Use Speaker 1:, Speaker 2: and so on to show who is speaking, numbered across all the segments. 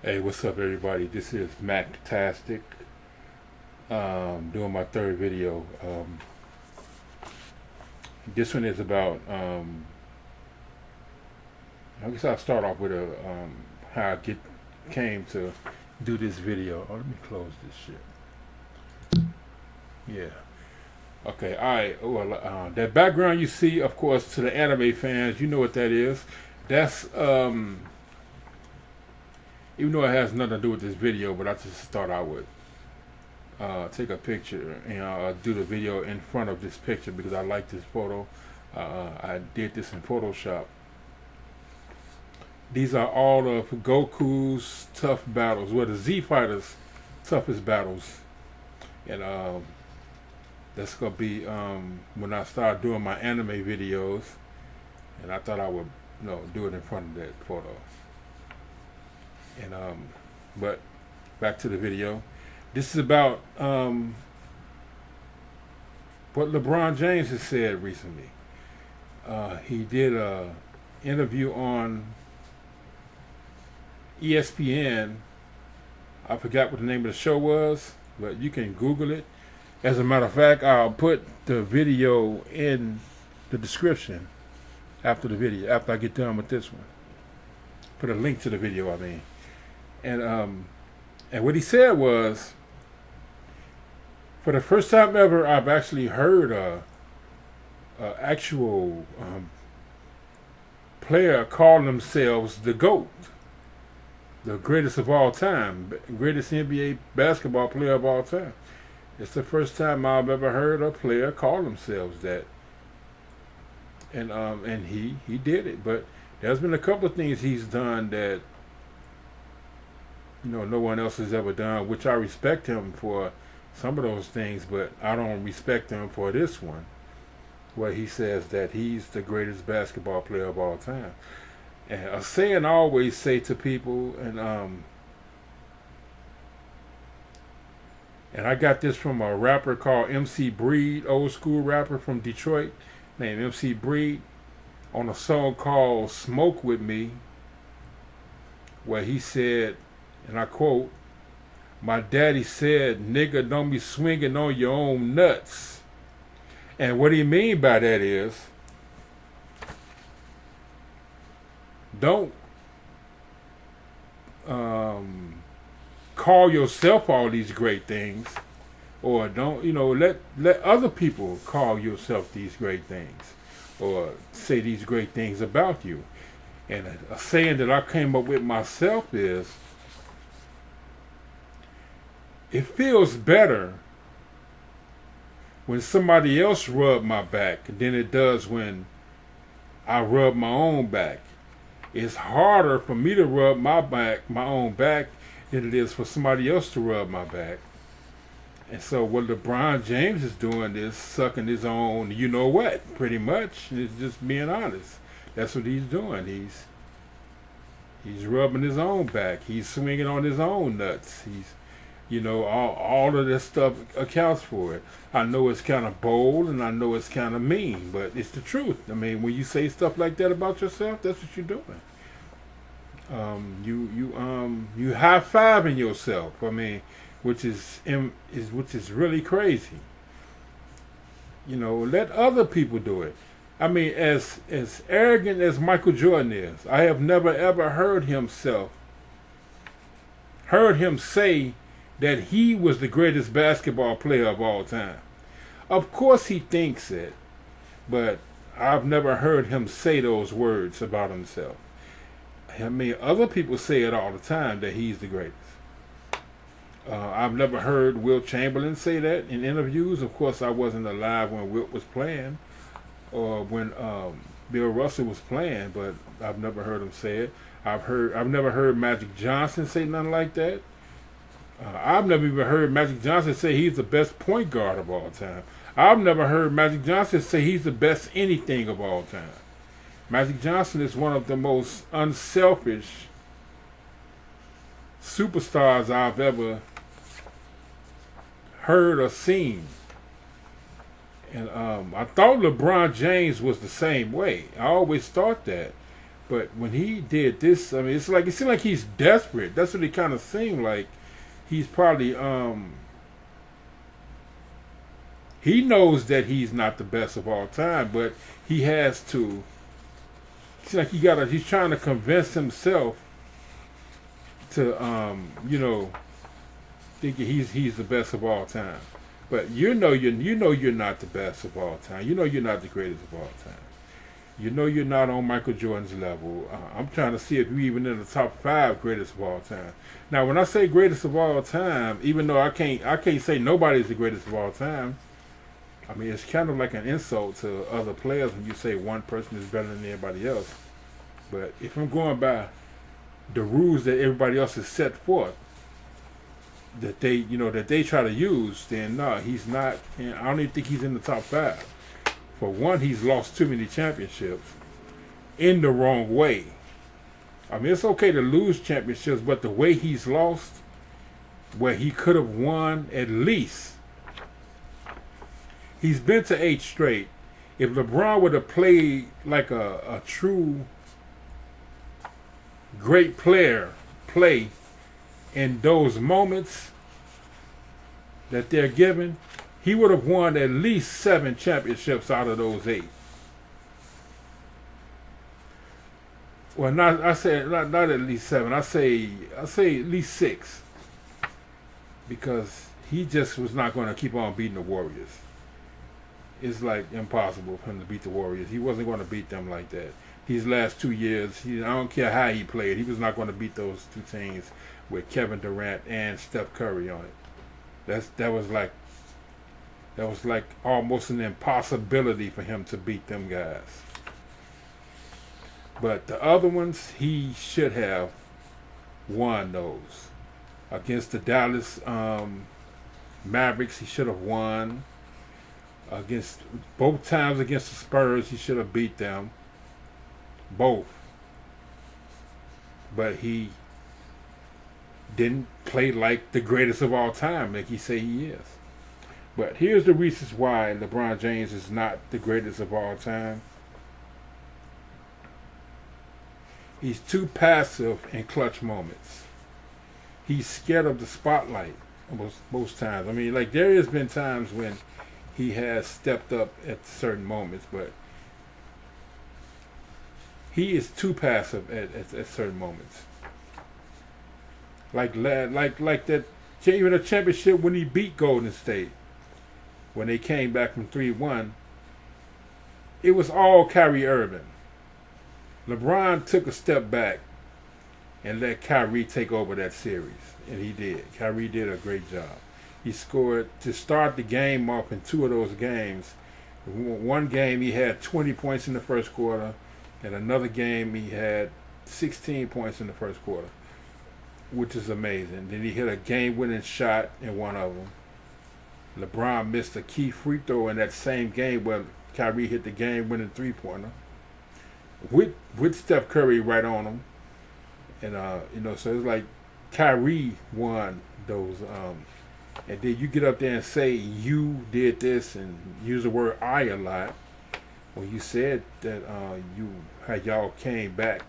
Speaker 1: Hey, what's up, everybody? This is Mac-tastic, doing my third video. This one is about, I guess I'll start off with how came to do this video. Oh, let me close this shit. Yeah. Okay, alright. Well, that background you see, of course, to the anime fans, you know what that is. That's, even though it has nothing to do with this video, but I just thought I would take a picture and do the video in front of this picture because I like this photo. I did this in Photoshop. These are all of Goku's tough battles, well, the Z Fighter's toughest battles, and that's gonna be when I start doing my anime videos. And I thought I would, do it in front of that photo. And but back to the video. This is about what LeBron James has said recently. He did a interview on ESPN. I forgot what the name of the show was, but you can Google it. As a matter of fact, I'll put the video in the description after the video, after I get done with this one. Put a link to the video, I mean. And what he said was, for the first time ever, I've actually heard a actual player call themselves the GOAT, the greatest of all time, greatest NBA basketball player of all time. It's the first time I've ever heard a player call themselves that. And he did it. But there's been a couple of things he's done that no one else has ever done, which I respect him for some of those things, but I don't respect him for this one, where he says that he's the greatest basketball player of all time. And a saying I always say to people, and I got this from a rapper called MC Breed, old school rapper from Detroit, named MC Breed, on a song called Smoke With Me, where he said, and I quote, "My daddy said, nigga, don't be swinging on your own nuts." And what he mean by that is, don't call yourself all these great things, or don't, let other people call yourself these great things, or say these great things about you. And a saying that I came up with myself is, it feels better when somebody else rub my back than it does when I rub my own back. It's harder for me to rub my own back, than it is for somebody else to rub my back. And so what LeBron James is doing is sucking his own, you know what, pretty much. It's just being honest. That's what he's doing. He's rubbing his own back. He's swinging on his own nuts. He's, all of this stuff accounts for it. I know it's kind of bold and I know it's kind of mean, but it's the truth. I mean, when you say stuff like that about yourself, that's what you're doing. You high-fiving yourself. I mean, which is really crazy. Let other people do it. I mean, as arrogant as Michael Jordan is, I have never ever heard him say that he was the greatest basketball player of all time. Of course he thinks it, but I've never heard him say those words about himself. I mean, other people say it all the time that he's the greatest. I've never heard Wilt Chamberlain say that in interviews. Of course, I wasn't alive when Wilt was playing or when Bill Russell was playing, but I've never heard him say it. I've never heard Magic Johnson say nothing like that. I've never even heard Magic Johnson say he's the best point guard of all time. I've never heard Magic Johnson say he's the best anything of all time. Magic Johnson is one of the most unselfish superstars I've ever heard or seen. And I thought LeBron James was the same way. I always thought that. But when he did this, I mean, it seemed like he's desperate. That's what it kind of seemed like. He's probably he knows that he's not the best of all time, but he has to. It's like he's trying to convince himself to thinking he's the best of all time. But you know you're not the best of all time. You know you're not the greatest of all time. You know you're not on Michael Jordan's level. I'm trying to see if you're even in the top 5 greatest of all time. Now, when I say greatest of all time, even though I can't say nobody's the greatest of all time. I mean, it's kind of like an insult to other players when you say one person is better than everybody else. But if I'm going by the rules that everybody else has set forth, that they try to use, then no, he's not. And I don't even think he's in the top 5. For one, he's lost too many championships in the wrong way. I mean, it's okay to lose championships, but the way he's lost, where he could have won at least. He's been to 8 straight. If LeBron would have played like a true great player play in those moments that they're given, he would have won at least 7 championships out of those 8. Well, not at least 7. I say at least 6, because he just was not going to keep on beating the Warriors. It's like impossible for him to beat the Warriors. He wasn't going to beat them like that. These last 2 years, I don't care how he played, he was not going to beat those 2 teams with Kevin Durant and Steph Curry on it. That was like almost an impossibility for him to beat them guys. But the other ones, he should have won those. Against the Dallas Mavericks, he should have won. Both times against the Spurs, he should have beat them. Both. But he didn't play like the greatest of all time, like he say he is. But here's the reasons why LeBron James is not the greatest of all time. He's too passive in clutch moments. He's scared of the spotlight most times. I mean, like, there has been times when he has stepped up at certain moments, but he is too passive at certain moments. Like that, even a championship when he beat Golden State, when they came back from 3-1, it was all Kyrie Irving. LeBron took a step back and let Kyrie take over that series, and he did. Kyrie did a great job. He scored to start the game off in 2 of those games. One game he had 20 points in the first quarter, and another game he had 16 points in the first quarter, which is amazing. Then he hit a game-winning shot in one of them. LeBron missed a key free throw in that same game where Kyrie hit the game-winning 3-pointer with Steph Curry right on him. And so it's like Kyrie won those. And then you get up there and say you did this and use the word I a lot. When you said that y'all came back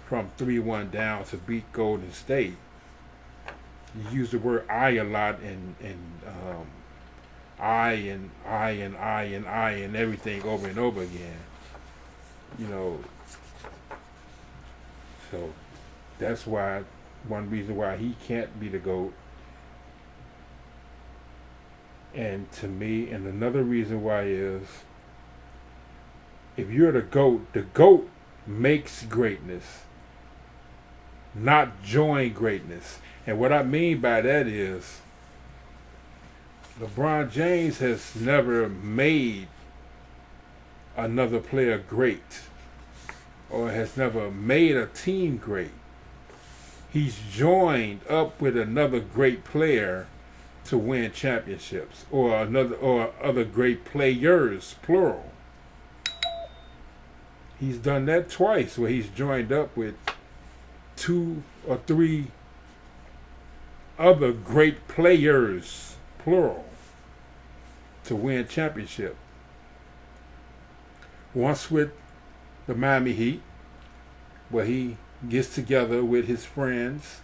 Speaker 1: from 3-1 down to beat Golden State, you use the word I a lot, and I and everything over and over again. So that's why one reason why he can't be the GOAT. And to me, and another reason why is, if you're the GOAT makes greatness, not join greatness. And what I mean by that is, LeBron James has never made another player great, or has never made a team great. He's joined up with another great player to win championships, or other great players, plural. He's done that twice, where he's joined up with 2 or 3 other great players, plural, to win championship. Once with the Miami Heat, where he gets together with his friends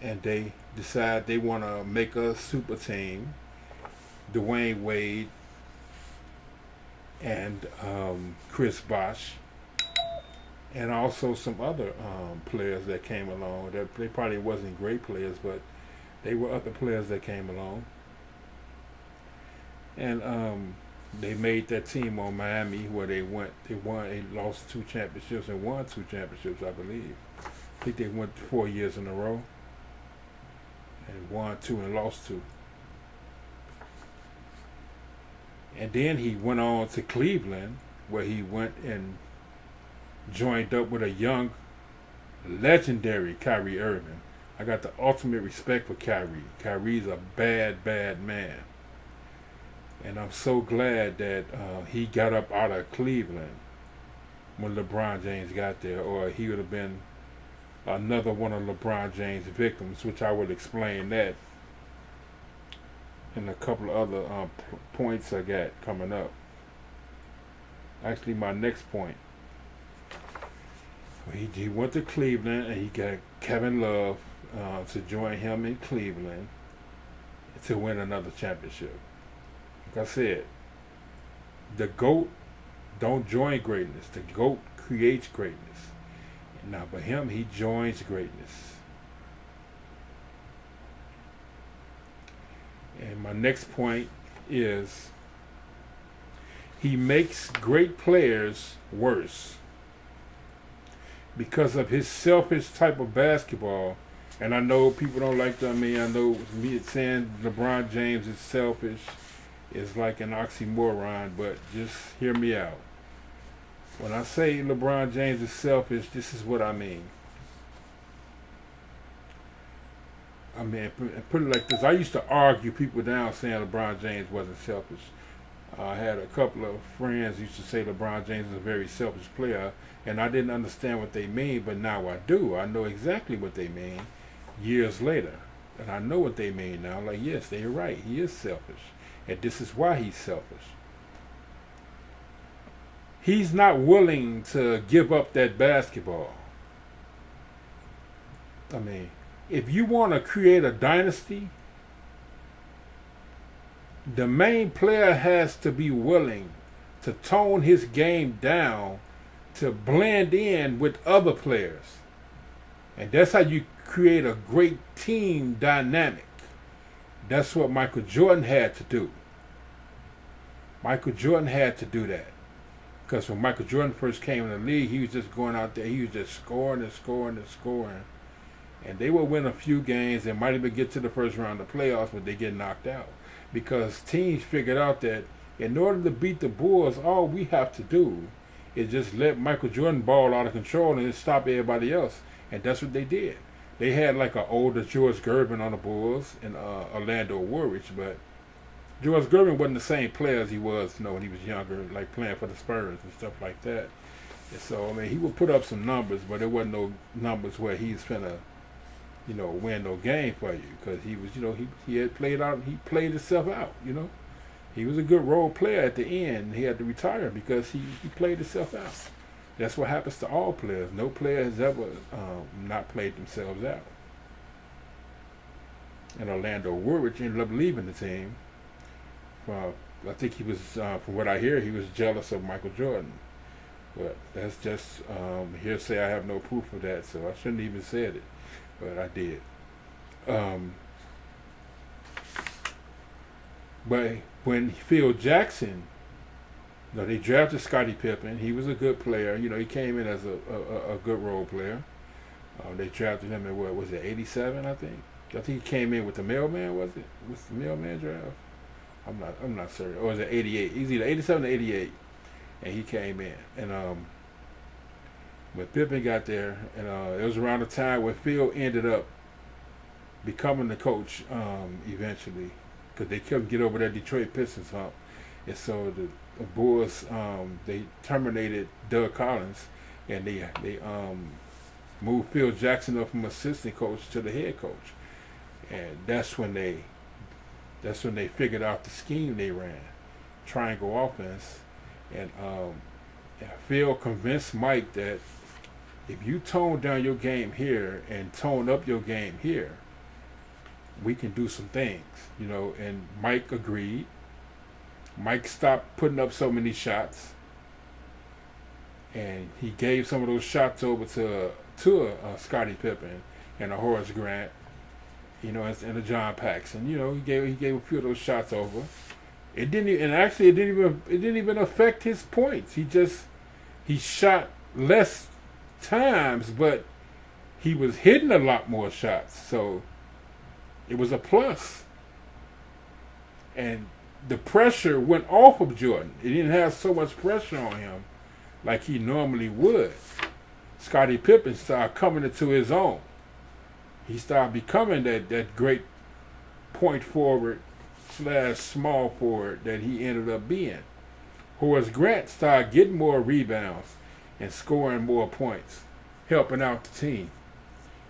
Speaker 1: and they decide they want to make a super team. Dwayne Wade and Chris Bosh, and also some other players that came along. That they probably wasn't great players, but they were other players that came along. And they made that team on Miami where they lost 2 championships and won 2 championships, I believe. I think they went 4 years in a row and won 2 and lost 2. And then he went on to Cleveland, where he went and joined up with a young, legendary Kyrie Irving. I got the ultimate respect for Kyrie. Kyrie's a bad, bad man. And I'm so glad that he got up out of Cleveland when LeBron James got there, or he would have been another one of LeBron James' victims, which I will explain that and a couple of other points I got coming up. Actually, my next point. He went to Cleveland and he got Kevin Love to join him in Cleveland to win another championship. Like I said, the GOAT don't join greatness. The GOAT creates greatness. And now, for him, he joins greatness. And my next point is he makes great players worse because of his selfish type of basketball. And I know people don't like that. I know me saying LeBron James is selfish is like an oxymoron, but just hear me out. When I say LeBron James is selfish, this is what I mean. Put it like this. I used to argue people down saying LeBron James wasn't selfish. I had a couple of friends who used to say LeBron James is a very selfish player, and I didn't understand what they mean, but now I do. I know exactly what they mean years later. And I know what they mean now. Like, yes, they're right. He is selfish. And this is why he's selfish. He's not willing to give up that basketball. If you want to create a dynasty, the main player has to be willing to tone his game down to blend in with other players. And that's how you create a great team dynamic. That's what Michael Jordan had to do. Michael Jordan had to do that. Because when Michael Jordan first came in the league, he was just going out there, he was just scoring and scoring and scoring. And they will win a few games and might even get to the first round of playoffs, but they get knocked out. Because teams figured out that in order to beat the Bulls, all we have to do is just let Michael Jordan ball out of control and stop everybody else. And that's what they did. They had like an older George Gervin on the Bulls and Orlando Woolridge, but George Gervin wasn't the same player as he was, when he was younger, like playing for the Spurs and stuff like that. And so, he would put up some numbers, but there wasn't no numbers where he's finna, win no game for you, because he was, he had played out, he played himself out, He was a good role player at the end. He had to retire because he played himself out. That's what happens to all players. No player has ever not played themselves out. And Orlando Woolridge ended up leaving the team. I think he was, from what I hear, he was jealous of Michael Jordan. But that's just hearsay. I have no proof of that, so I shouldn't even said it. But I did. But when Phil Jackson, they drafted Scottie Pippen. He was a good player. He came in as a good role player. They drafted him in, what was it, 87, I think? I think he came in with the mailman, was it? Was the mailman draft? I'm not certain. Or was it 88? He's either 87 or 88. And he came in. And when Pippen got there, and it was around the time where Phil ended up becoming the coach eventually, because they couldn't get over that Detroit Pistons hump. And so the Bulls, they terminated Doug Collins, and they moved Phil Jackson up from assistant coach to the head coach. And that's when they figured out the scheme they ran, triangle offense. And Phil convinced Mike that if you tone down your game here and tone up your game here, we can do some things, you know. And Mike agreed. Mike stopped putting up so many shots, and he gave some of those shots over to Scottie Pippen and a Horace Grant, you know, and a John Paxson. You know, he gave a few of those shots over. It didn't even affect his points. He shot less times, but he was hitting a lot more shots. So it was a plus. And the pressure went off of Jordan. It didn't have so much pressure on him like he normally would. Scottie Pippen started coming into his own. He started becoming that great point forward / small forward that he ended up being. Horace Grant started getting more rebounds and scoring more points, helping out the team.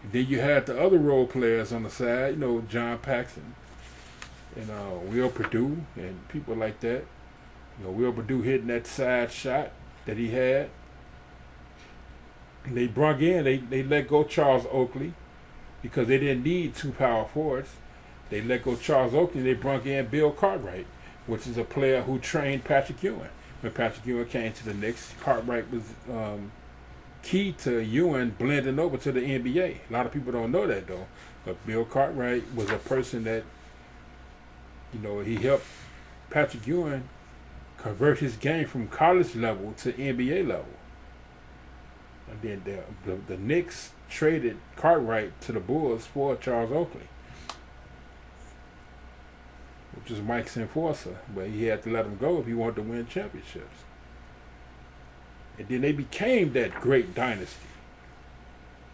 Speaker 1: And then you had the other role players on the side, you know, John Paxson and Will Perdue and people like that. You know, Will Perdue hitting that side shot that he had. And they they let go Charles Oakley because they didn't need two power forwards. They let go Charles Oakley. They brought in Bill Cartwright, which is a player who trained Patrick Ewing. When Patrick Ewing came to the Knicks, Cartwright was key to Ewing blending over to the NBA. A lot of people don't know that though. But Bill Cartwright was a person that, you know, he helped Patrick Ewing convert his game from college level to NBA level. And then the Knicks traded Cartwright to the Bulls for Charles Oakley, which was Mike's enforcer, but he had to let him go if he wanted to win championships. And then they became that great dynasty,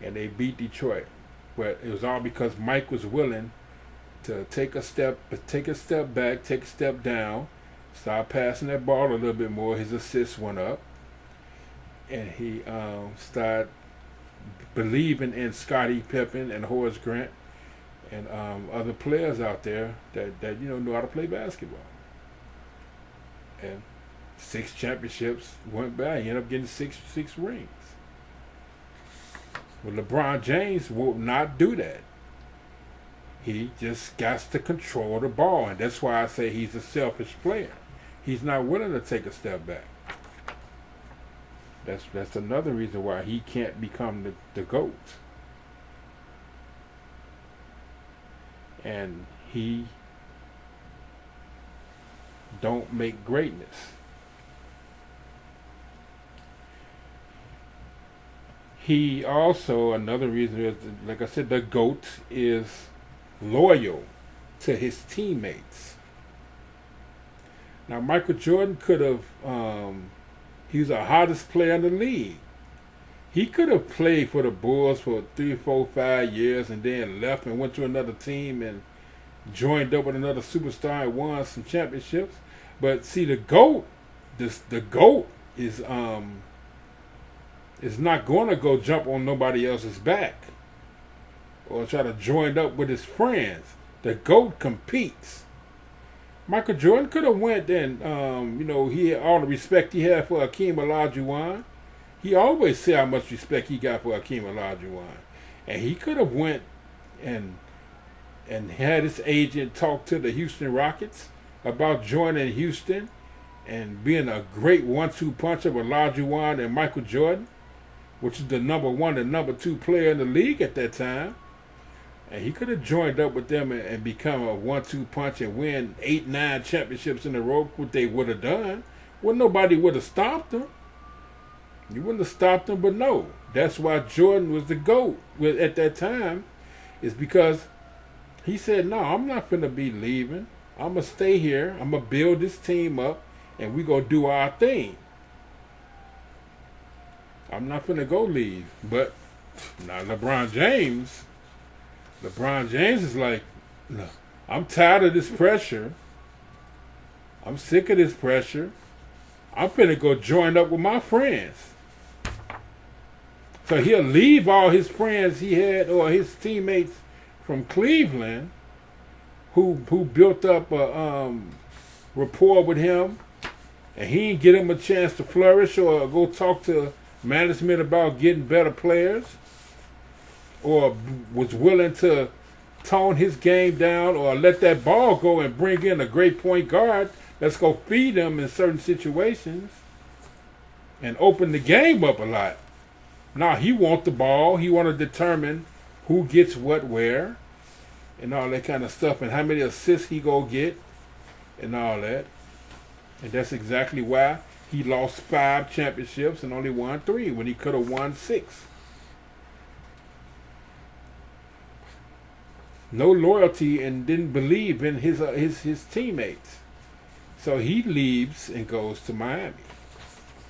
Speaker 1: and they beat Detroit. But it was all because Mike was willing to take a step back, take a step down, start passing that ball a little bit more. His assists went up, and he started believing in Scottie Pippen and Horace Grant and other players out there that you know how to play basketball. And 6 championships went by. He ended up getting six rings. Well, LeBron James will not do that. He just got to control the ball, and that's why I say he's a selfish player. He's not willing to take a step back. That's another reason why he can't become the GOAT. And he don't make greatness. He also, another reason is, like I said, the GOAT is loyal to his teammates. Now, Michael Jordan could have, he was the hottest player in the league. He could have played for the Bulls for 3, 4, 5 years and then left and went to another team and joined up with another superstar and won some championships. But see, the GOAT is not going to go jump on nobody else's back or try to join up with his friends. The GOAT competes. Michael Jordan could have went and, you know, he had all the respect he had for Hakeem Olajuwon. He always said how much respect he got for Hakeem Olajuwon. And he could have went and had his agent talk to the Houston Rockets about joining Houston and being a great 1-2 punch of Olajuwon and Michael Jordan, which is the number 1 and number 2 player in the league at that time. And he could have joined up with them and become a 1-2 punch and win 8, 9 championships in a row, what they would have done. Well, nobody would have stopped them. You wouldn't have stopped them, but no. That's why Jordan was the GOAT at that time, is because he said, no, I'm not going to be leaving. I'm going to stay here. I'm going to build this team up, and we're going to do our thing. I'm not going to go leave. But now LeBron James is like, no, I'm tired of this pressure. I'm sick of this pressure. I'm going to go join up with my friends. So he'll leave all his friends he had or his teammates from Cleveland who built up a rapport with him, and he didn't get him a chance to flourish or go talk to management about getting better players, or was willing to tone his game down, or let that ball go and bring in a great point guard that's going to feed him in certain situations and open the game up a lot. Now he wants the ball. He want to determine who gets what where and all that kind of stuff, and how many assists he go get and all that. And that's exactly why he lost 5 championships and only won 3 when he could have won 6. No loyalty, and didn't believe in his teammates. So he leaves and goes to Miami,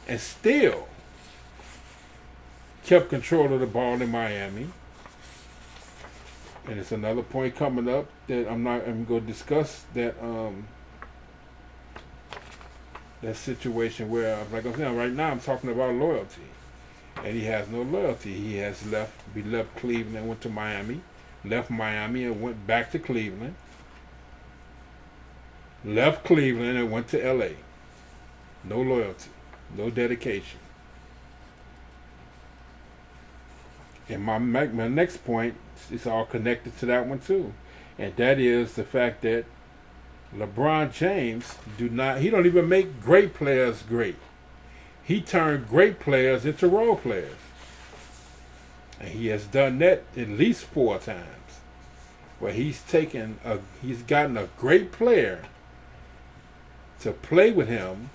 Speaker 1: and still kept control of the ball in Miami. And it's another point coming up that I'm going to discuss, that that situation where, like I'm saying, right now I'm talking about loyalty, and he has no loyalty. He left Cleveland and went to Miami, left Miami and went back to Cleveland, left Cleveland and went to LA. No loyalty, no dedication. And my next point is all connected to that one too, and that is the fact that LeBron James he don't even make great players great. He turned great players into role players, and he has done that at least 4 times, where he's gotten a great player to play with him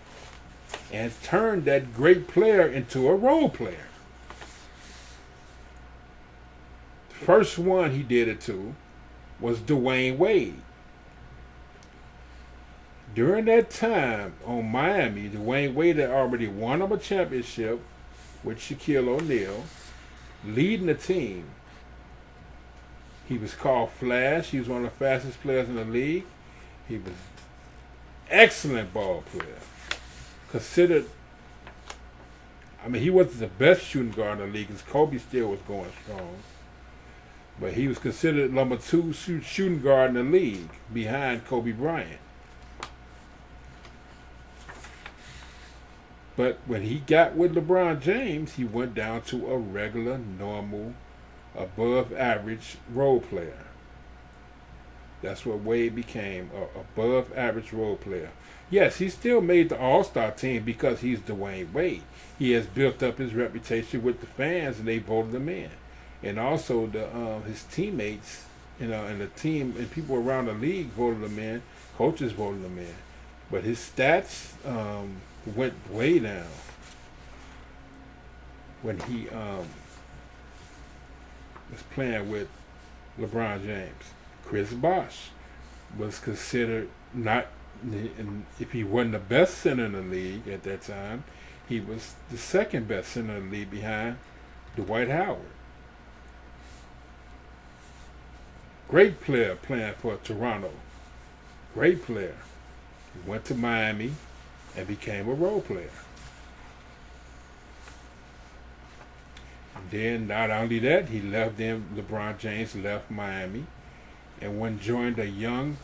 Speaker 1: and turned that great player into a role player. The first one he did it to was Dwayne Wade. During that time on Miami, Dwayne Wade had already won him a championship with Shaquille O'Neal, leading the team. He was called Flash. He was one of the fastest players in the league. He was excellent ball player. Considered, he wasn't the best shooting guard in the league, because Kobe still was going strong. But he was considered number 2 shooting guard in the league, behind Kobe Bryant. But when he got with LeBron James, he went down to a regular, normal, above average role player. That's what Wade became, a above average role player. Yes, he still made the All-Star team because he's Dwayne Wade. He has built up his reputation with the fans, and they voted him in. And also his teammates, and the team and people around the league voted him in. Coaches voted him in. But his stats went way down when he was playing with LeBron James. Chris Bosh was considered if he wasn't the best center in the league at that time, he was the second best center in the league behind Dwight Howard. Great player playing for Toronto. Great player. He went to Miami and became a role player. And then not only that, LeBron James left Miami and joined a young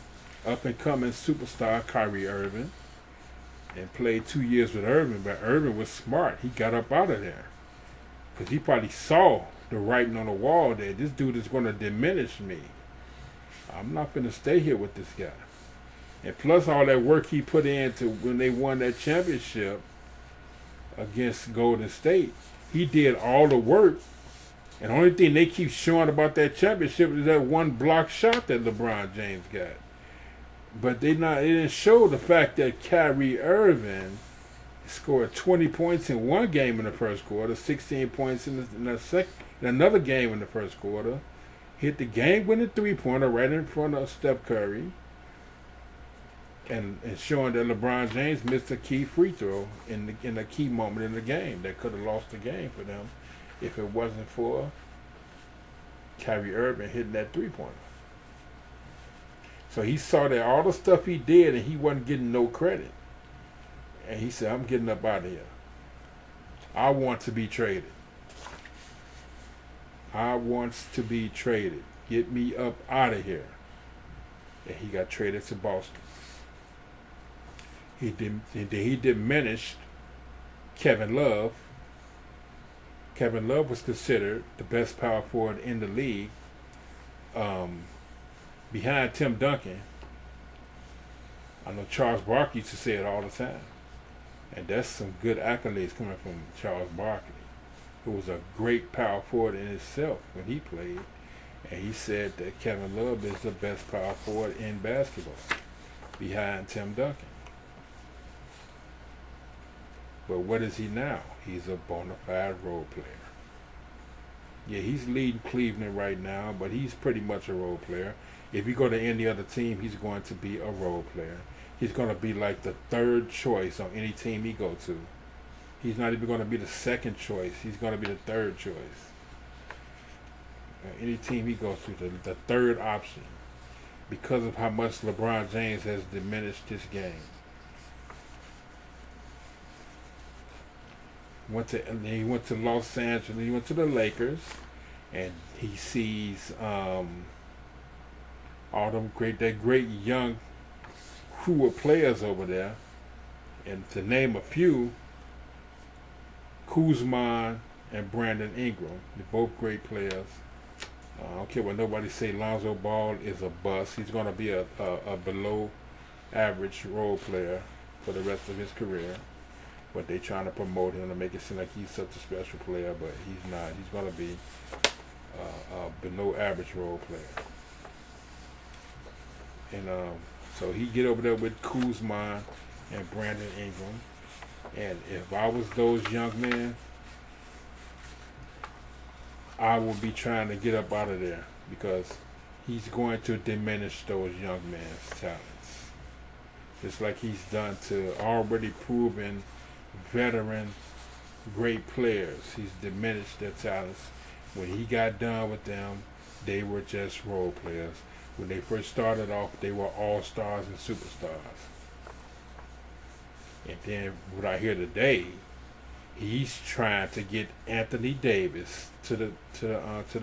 Speaker 1: up-and-coming superstar, Kyrie Irving, and played 2 years with Irving. But Irving was smart. He got up out of there because he probably saw the writing on the wall that this dude is going to diminish me. I'm not going to stay here with this guy. And plus all that work he put into when they won that championship against Golden State, he did all the work. And the only thing they keep showing about that championship is that one block shot that LeBron James got. But they didn't show the fact that Kyrie Irving scored 20 points in one game in the first quarter, 16 points in another game in the first quarter, hit the game-winning three-pointer right in front of Steph Curry, and showing that LeBron James missed a key free throw in a key moment in the game that could have lost the game for them if it wasn't for Kyrie Irving hitting that three-pointer. So he saw that all the stuff he did, and he wasn't getting no credit. And he said, I'm getting up out of here. I want to be traded. I want to be traded. Get me up out of here. And he got traded to Boston. He diminished Kevin Love Kevin Love was considered the best power forward in the league, behind Tim Duncan. I know Charles Barkley used to say it all the time. And that's some good accolades coming from Charles Barkley, who was a great power forward in himself when he played. And he said that Kevin Love is the best power forward in basketball, behind Tim Duncan. But what is he now? He's a bona fide role player. Yeah, he's leading Cleveland right now, but he's pretty much a role player. If you go to any other team, he's going to be a role player. He's going to be like the third choice on any team he go to. He's not even going to be the second choice. He's going to be the third choice. Any team he goes to, the third option, because of how much LeBron James has diminished his game. He went to Los Angeles. He went to the Lakers, and he sees all them great young crew of players over there. And to name a few, Kuzma and Brandon Ingram, they're both great players. I don't care what nobody say. Lonzo Ball is a bust. He's going to be a below average role player for the rest of his career. But they trying to promote him to make it seem like he's such a special player, but he's not. He's going to be a below average role player. And so he get over there with Kuzma and Brandon Ingram. And if I was those young men, I would be trying to get up out of there, because he's going to diminish those young men's talents. Just like he's done to already proven veteran great players. He's diminished their talents. When he got done with them, they were just role players. When they first started off, they were all-stars and superstars. And then what I hear today, he's trying to get Anthony Davis to the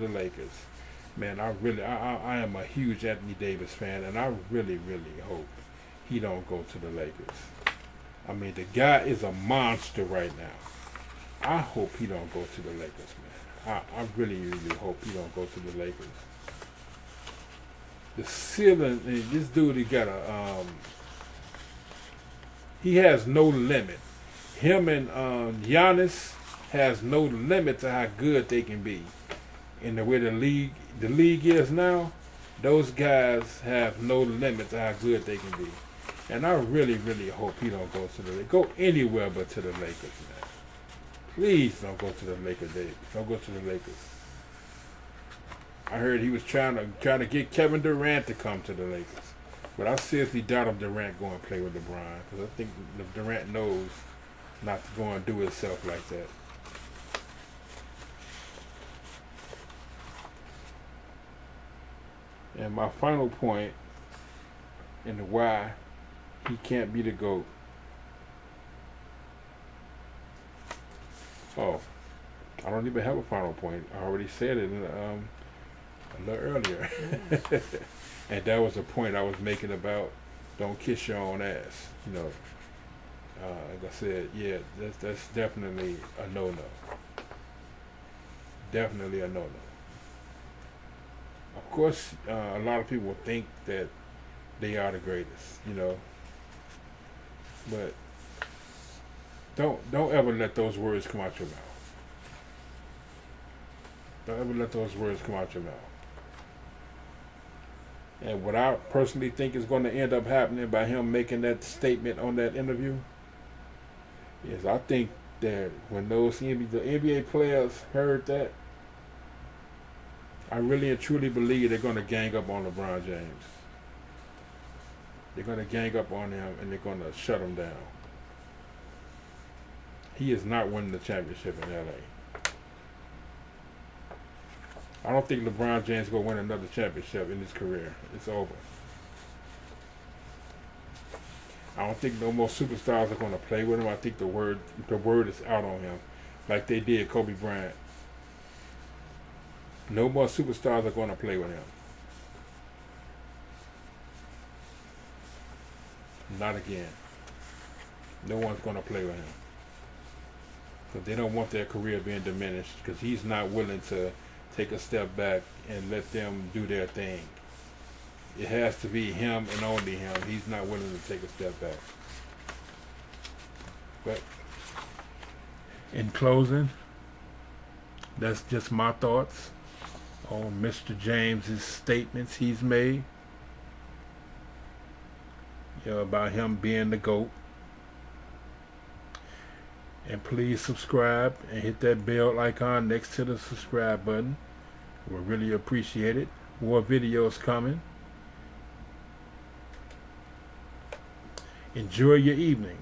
Speaker 1: Lakers. Man, I am a huge Anthony Davis fan, and I really hope he don't go to the Lakers. I mean, the guy is a monster right now. I hope he don't go to the Lakers, man. I really hope he don't go to the Lakers. The ceiling, this dude, he has no limit. Him and Giannis has no limit to how good they can be. In the way the league is now, those guys have no limit to how good they can be. And I really hope he don't go to the Lakers. Go anywhere but to the Lakers, man. Please don't go to the Lakers, Dave. Don't go to the Lakers. I heard he was trying to get Kevin Durant to come to the Lakers. But I seriously doubt if Durant going to play with LeBron, because I think Durant knows not to go and do himself like that. And my final point in the why he can't be the GOAT. Oh, I don't even have a final point. I already said it a little earlier. And that was the point I was making about don't kiss your own ass. You know, like I said, yeah, that's definitely a no-no. Definitely a no-no. Of course, a lot of people think that they are the greatest, you know. But don't ever let those words come out your mouth. Don't ever let those words come out your mouth. And what I personally think is going to end up happening by him making that statement on that interview is, I think that when the NBA players heard that, I really and truly believe they're going to gang up on LeBron James. They're going to gang up on him, and they're going to shut him down. He is not winning the championship in LA. I don't think LeBron James is going to win another championship in his career. It's over. I don't think no more superstars are going to play with him. I think the word is out on him, like they did Kobe Bryant. No more superstars are going to play with him. Not again. No one's going to play with him. because they don't want their career being diminished, because he's not willing to take a step back and let them do their thing. It has to be him and only him. He's not willing to take a step back. But in closing, that's just my thoughts on Mr. James's statements he's made, about him being the GOAT. And please subscribe and hit that bell icon next to the subscribe button. We'll really appreciate it. More videos coming. Enjoy your evening.